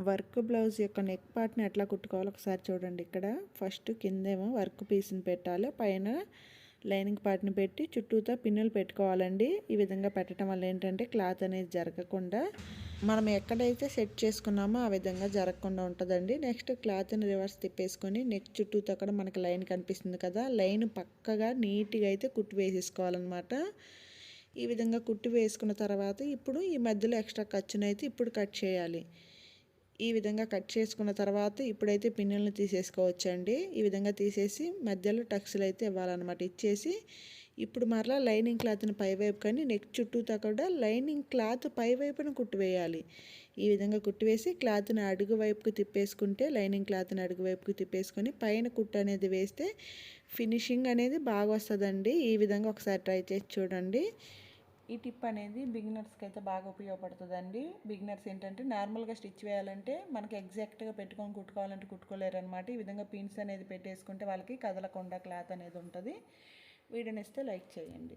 Work blouse యొక్క neck పార్ట్ని ఎట్లా కుట్టుకోవాలో ఒకసారి చూడండి. ఇక్కడ ఫస్ట్ కిందేమో వర్క్ పీస్ని పెట్టాలి, పైన లైనింగ్ పార్ట్ని పెట్టి చుట్టూతో పిన్నులు పెట్టుకోవాలండి. ఈ విధంగా పెట్టడం వల్ల ఏంటంటే క్లాత్ అనేది జరగకుండా మనం ఎక్కడైతే సెట్ చేసుకున్నామో ఆ విధంగా జరగకుండా ఉంటుందండి. నెక్స్ట్ క్లాత్ని రివర్స్ తిప్పేసుకొని నెక్ చుట్టూతో అక్కడ మనకి లైన్ కనిపిస్తుంది కదా, లైన్ పక్కగా నీట్గా అయితే కుట్టి వేసేసుకోవాలన్నమాట. ఈ విధంగా కుట్టి వేసుకున్న తర్వాత ఇప్పుడు ఈ మధ్యలో ఎక్స్ట్రా ఖర్చునైతే ఇప్పుడు కట్ చేయాలి. ఈ విధంగా కట్ చేసుకున్న తర్వాత ఇప్పుడైతే పిన్నులను తీసేసుకోవచ్చండి. ఈ విధంగా తీసేసి మధ్యలో టక్స్లు అయితే ఇవ్వాలన్నమాట. ఇచ్చేసి ఇప్పుడు మరలా లైనింగ్ క్లాత్ని పైవైపు కానీ నెక్ చుట్టూతో కూడా లైనింగ్ క్లాత్ పైవైపున కుట్టివేయాలి. ఈ విధంగా కుట్టివేసి క్లాత్ని అడుగు వైపుకి తిప్పేసుకుంటే లైనింగ్ క్లాత్ని అడుగు వైపుకి తిప్పేసుకొని పైన కుట్టు అనేది వేస్తే ఫినిషింగ్ అనేది బాగా వస్తుందండి. ఈ విధంగా ఒకసారి ట్రై చేసి చూడండి. ఈ టిప్ అనేది బిగినర్స్కి అయితే బాగా ఉపయోగపడుతుందండి. బిగినర్స్ ఏంటంటే నార్మల్గా స్టిచ్ వేయాలంటే మనకి ఎగ్జాక్ట్గా పెట్టుకొని కుట్టుకోవాలంటే కుట్టుకోలేరు అనమాట. ఈ విధంగా పిన్స్ అనేది పెట్టేసుకుంటే వాళ్ళకి కదలకుండా క్లాత్ అనేది ఉంటుంది. వీడియోని ఇస్తే లైక్ చేయండి.